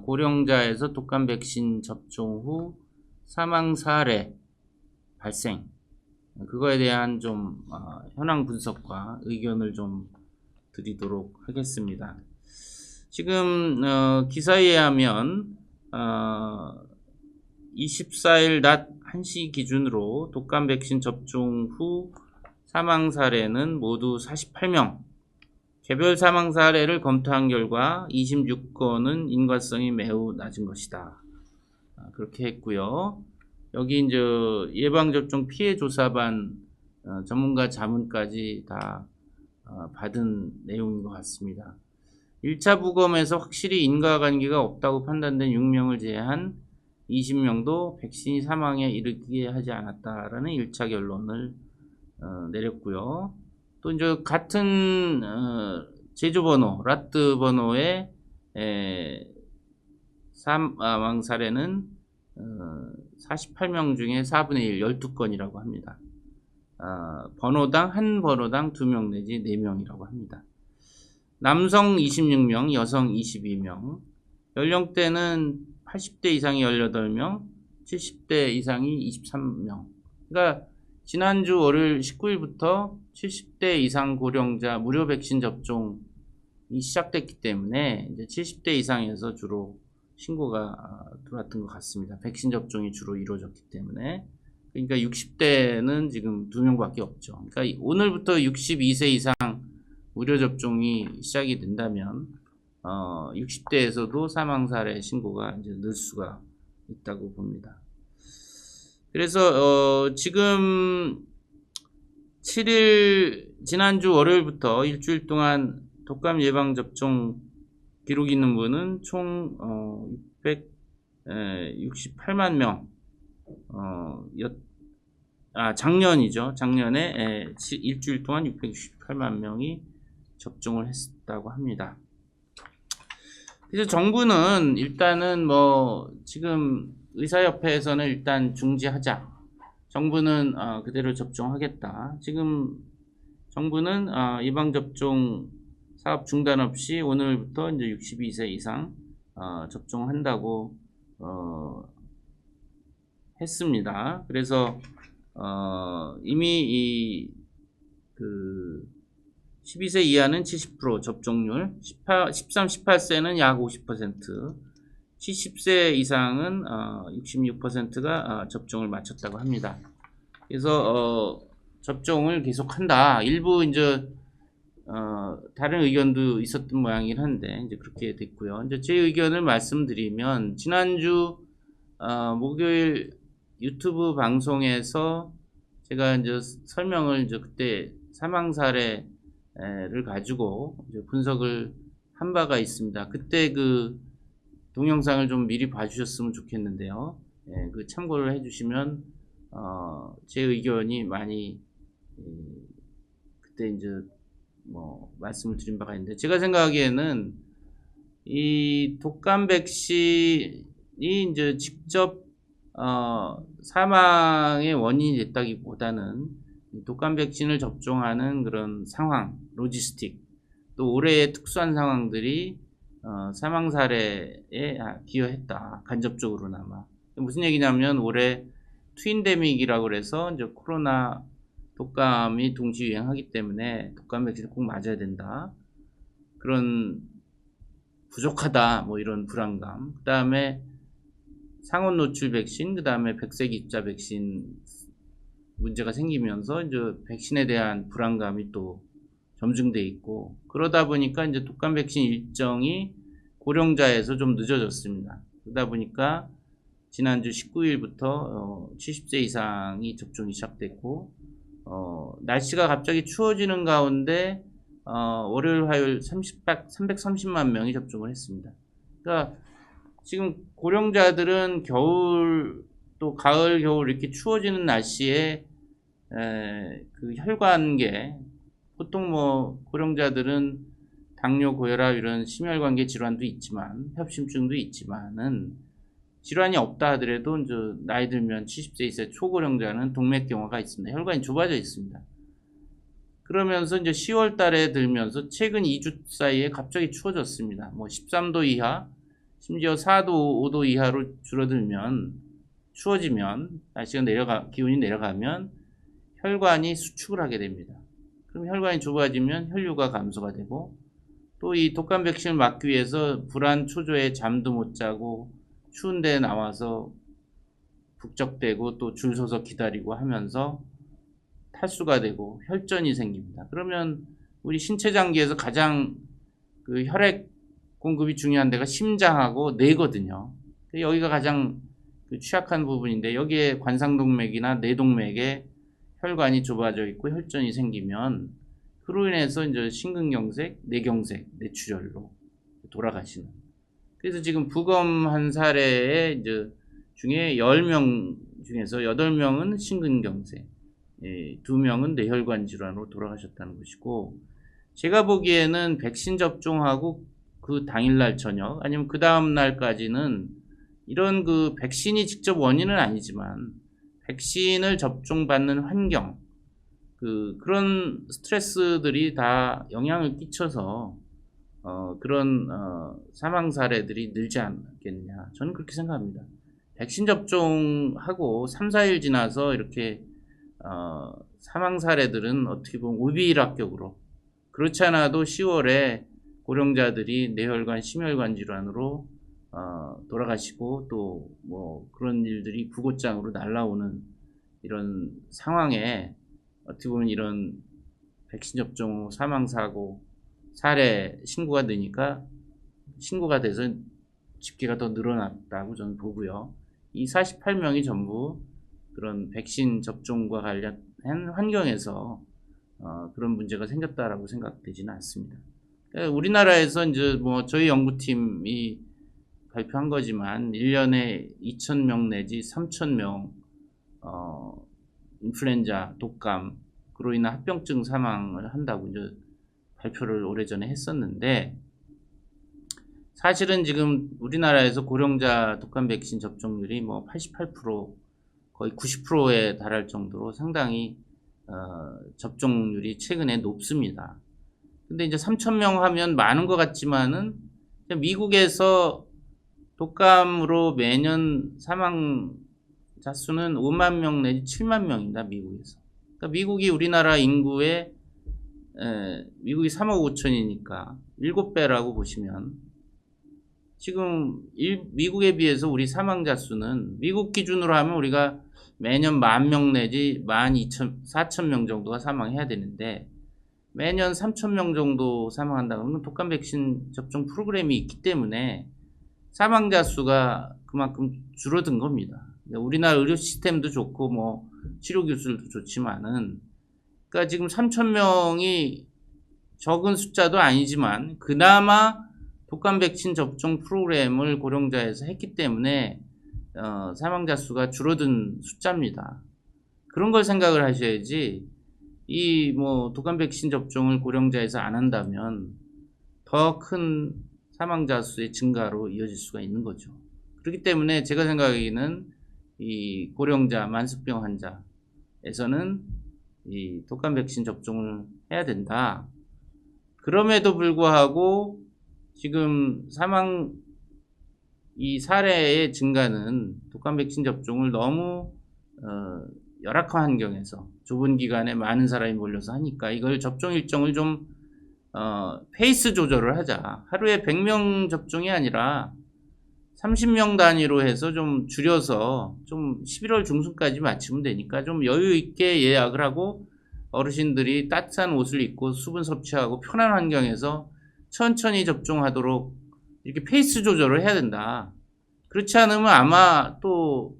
고령자에서 독감 백신 접종 후 사망 사례 발생, 그거에 대한 좀 현황 분석과 의견을 좀 드리도록 하겠습니다. 지금 기사에 의하면 24일 낮 1시 기준으로 독감 백신 접종 후 사망 사례는 모두 48명, 개별 사망 사례를 검토한 결과 26건은 인과성이 매우 낮은 것이다. 그렇게 했고요. 여기 이제 예방접종 피해조사반 전문가 자문까지 다 받은 내용인 것 같습니다. 1차 부검에서 확실히 인과관계가 없다고 판단된 6명을 제외한 20명도 백신이 사망에 이르게 하지 않았다라는 1차 결론을 내렸고요. 또 이제 같은 제조번호, 라트 번호의 사망 사례는 48명 중에 4분의 1, 12건이라고 합니다. 한 번호당 2명 내지 4명이라고 합니다. 남성 26명, 여성 22명, 연령대는 80대 이상이 18명, 70대 이상이 23명. 그러니까 지난주 월요일 19일부터 70대 이상 고령자 무료 백신 접종이 시작됐기 때문에 이제 70대 이상에서 주로 신고가 들어왔던 것 같습니다. 백신 접종이 주로 이루어졌기 때문에. 그러니까 60대는 지금 2명밖에 없죠. 그러니까 오늘부터 62세 이상 무료 접종이 시작이 된다면 60대에서도 사망 사례 신고가 이제 늘 수가 있다고 봅니다. 그래서 지금 7일 지난주 월요일부터 일주일 동안 독감 예방 접종 기록 있는 분은 총 668만 명. 작년이죠. 작년에 일주일 동안 668만 명이 접종을 했다고 합니다. 그래서 정부는 일단은 지금 의사협회에서는 일단 중지하자. 정부는 그대로 접종하겠다. 지금 정부는 예방접종 사업 중단 없이 오늘부터 이제 62세 이상 접종한다고 했습니다. 그래서 이미 12세 이하는 70% 접종률, 13, 18세는 약 50%, 70세 이상은 66%가 접종을 마쳤다고 합니다. 그래서 접종을 계속한다. 일부 이제 다른 의견도 있었던 모양이긴 한데 이제 그렇게 됐고요. 이제 제 의견을 말씀드리면 지난주 목요일 유튜브 방송에서 제가 이제 설명을 이제 그때 사망 사례를 가지고 이제 분석을 한 바가 있습니다. 그때 그 동영상을 좀 미리 봐주셨으면 좋겠는데요. 그 참고를 해주시면 제 의견이 많이 그때 이제 말씀을 드린 바가 있는데, 제가 생각하기에는 이 독감 백신이 이제 직접 사망의 원인이 됐다기보다는 독감 백신을 접종하는 그런 상황, 로지스틱, 또 올해의 특수한 상황들이 사망 사례에 기여했다. 간접적으로나마. 무슨 얘기냐면 올해 트윈데믹이라고 그래서 이제 코로나 독감이 동시 유행하기 때문에 독감 백신을 꼭 맞아야 된다. 그런 부족하다. 이런 불안감. 그 다음에 상온 노출 백신, 그 다음에 백색 입자 백신 문제가 생기면서 이제 백신에 대한 불안감이 또 점증돼 있고, 그러다 보니까 이제 독감 백신 일정이 고령자에서 좀 늦어졌습니다. 그러다 보니까 지난주 19일부터 70세 이상이 접종이 시작됐고, 날씨가 갑자기 추워지는 가운데 월요일 화요일 330만 명이 접종을 했습니다. 그러니까 지금 고령자들은 겨울 또 가을 겨울 이렇게 추워지는 날씨에 그 혈관계, 보통 고령자들은 당뇨, 고혈압 이런 심혈관계 질환도 있지만 협심증도 있지만은 질환이 없다 하더라도 이제 나이 들면 70세 이상 초고령자는 동맥경화가 있습니다. 혈관이 좁아져 있습니다. 그러면서 이제 10월 달에 들면서 최근 2주 사이에 갑자기 추워졌습니다. 13도 이하, 심지어 4도, 5도 이하로 줄어들면 추워지면 날씨가 기온이 내려가면 혈관이 수축을 하게 됩니다. 그럼 혈관이 좁아지면 혈류가 감소가 되고 또 이 독감 백신을 맞기 위해서 불안 초조에 잠도 못 자고 추운 데 나와서 북적대고 또 줄 서서 기다리고 하면서 탈수가 되고 혈전이 생깁니다. 그러면 우리 신체 장기에서 가장 그 혈액 공급이 중요한 데가 심장하고 뇌거든요. 여기가 가장 그 취약한 부분인데 여기에 관상동맥이나 뇌동맥에 혈관이 좁아져 있고 혈전이 생기면 그로 인해서 이제 심근경색, 뇌경색, 뇌출혈로 돌아가시는. 그래서 지금 부검한 사례에 이제 중에 10명 중에서 8명은 심근경색, 2명은 뇌혈관 질환으로 돌아가셨다는 것이고, 제가 보기에는 백신 접종하고 그 당일날 저녁 아니면 그 다음 날까지는 이런 그 백신이 직접 원인은 아니지만 백신을 접종받는 환경, 그런 스트레스들이 다 영향을 끼쳐서 그런 사망 사례들이 늘지 않겠느냐. 저는 그렇게 생각합니다. 백신 접종하고 3, 4일 지나서 이렇게 사망 사례들은 어떻게 보면 오비일학격으로, 그렇지 않아도 10월에 고령자들이 뇌혈관, 심혈관 질환으로 돌아가시고 또 뭐 그런 일들이 부고장으로 날라오는 이런 상황에 어떻게 보면 이런 백신 접종 후 사망 사고 사례 신고가 되니까 신고가 돼서 집계가 더 늘어났다고 저는 보고요. 이 48명이 전부 그런 백신 접종과 관련한 환경에서 그런 문제가 생겼다라고 생각되지는 않습니다. 우리나라에서 이제 뭐 저희 연구팀이 발표한 거지만 1년에 2,000명 내지 3,000명 인플루엔자, 독감, 그로 인한 합병증 사망을 한다고 이제 발표를 오래전에 했었는데, 사실은 지금 우리나라에서 고령자 독감 백신 접종률이 뭐 88%, 거의 90%에 달할 정도로 상당히 접종률이 최근에 높습니다. 근데 이제 3,000명 하면 많은 것 같지만은 미국에서 독감으로 매년 사망자 수는 5만 명 내지 7만 명입니다. 미국에서. 그러니까 미국이 우리나라 인구의 미국이 3억 5천이니까 7배라고 보시면 지금 미국에 비해서 우리 사망자 수는 미국 기준으로 하면 우리가 매년 10,000명 내지 12,4,000명 정도가 사망해야 되는데 매년 3,000명 정도 사망한다고 하면 독감 백신 접종 프로그램이 있기 때문에 사망자 수가 그만큼 줄어든 겁니다. 우리나라 의료 시스템도 좋고 뭐 치료 기술도 좋지만은, 그러니까 지금 3,000명이 적은 숫자도 아니지만 그나마 독감 백신 접종 프로그램을 고령자에서 했기 때문에 사망자 수가 줄어든 숫자입니다. 그런 걸 생각을 하셔야지 이 뭐 독감 백신 접종을 고령자에서 안 한다면 더 큰 사망자 수의 증가로 이어질 수가 있는 거죠. 그렇기 때문에 제가 생각하기에는 이 고령자 만습병 환자에서는 이 독감 백신 접종을 해야 된다. 그럼에도 불구하고 지금 사망 이 사례의 증가는 독감 백신 접종을 너무 열악한 환경에서 좁은 기간에 많은 사람이 몰려서 하니까 이걸 접종 일정을 좀 페이스 조절을 하자. 하루에 100명 접종이 아니라 30명 단위로 해서 좀 줄여서 좀 11월 중순까지 마치면 되니까 좀 여유 있게 예약을 하고 어르신들이 따뜻한 옷을 입고 수분 섭취하고 편한 환경에서 천천히 접종하도록 이렇게 페이스 조절을 해야 된다. 그렇지 않으면 아마 또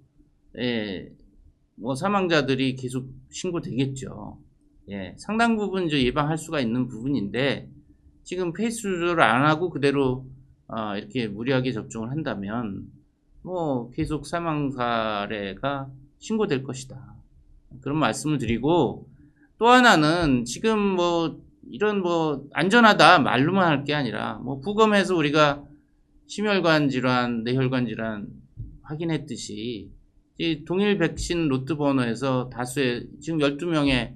뭐 사망자들이 계속 신고되겠죠. 상당 부분 이제 예방할 수가 있는 부분인데 지금 페이스 조절을 안 하고 그대로 이렇게 무리하게 접종을 한다면 뭐 계속 사망 사례가 신고될 것이다. 그런 말씀을 드리고, 또 하나는 지금 뭐 이런 뭐 안전하다 말로만 할 게 아니라 뭐 부검해서 우리가 심혈관 질환, 뇌혈관 질환 확인했듯이 이 동일 백신 로트 번호에서 다수의 지금 12명의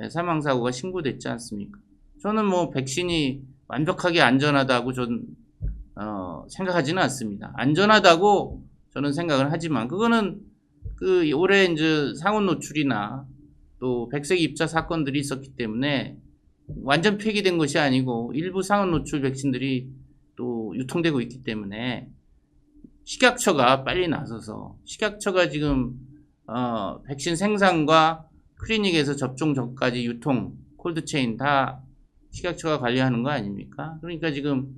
사망 사고가 신고됐지 않습니까? 저는 뭐 백신이 완벽하게 안전하다고 전 생각하지는 않습니다. 안전하다고 저는 생각을 하지만 그거는 그 올해 이제 상온 노출이나 또 백색 입자 사건들이 있었기 때문에 완전 폐기된 것이 아니고 일부 상온 노출 백신들이 또 유통되고 있기 때문에 식약처가 빨리 나서서 식약처가 지금 백신 생산과 클리닉에서 접종 전까지 유통 콜드체인 다 식약처가 관리하는 거 아닙니까? 그러니까 지금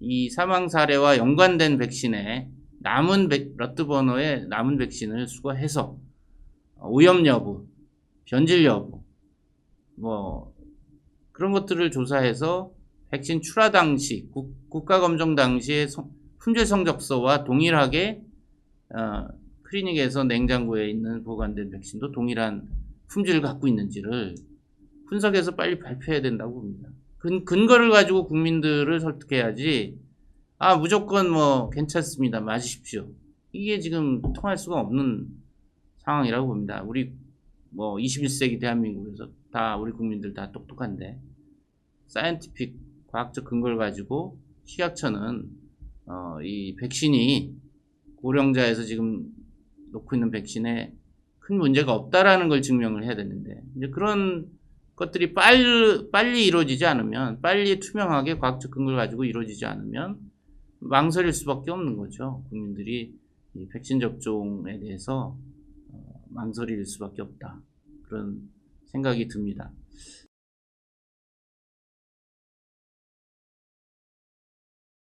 이 사망 사례와 연관된 백신에 남은 러트버너의 남은 백신을 수거해서 오염 여부, 변질 여부, 뭐 그런 것들을 조사해서 백신 출하 당시 국가 검정 당시의 품질 성적서와 동일하게 클리닉에서 냉장고에 있는 보관된 백신도 동일한 품질을 갖고 있는지를 분석해서 빨리 발표해야 된다고 봅니다. 근거를 가지고 국민들을 설득해야지 무조건 뭐 괜찮습니다. 맞으십시오. 이게 지금 통할 수가 없는 상황이라고 봅니다. 우리 뭐 21세기 대한민국에서 다 우리 국민들 다 똑똑한데 사이언티픽 과학적 근거를 가지고 식약처는 이 백신이 고령자에서 지금 놓고 있는 백신에 큰 문제가 없다라는 걸 증명을 해야 되는데 이제 그런 것들이 빨리 이루어지지 않으면 빨리 투명하게 과학적 근거를 가지고 이루어지지 않으면 망설일 수밖에 없는 거죠. 국민들이 이 백신 접종에 대해서 망설일 수밖에 없다. 그런 생각이 듭니다.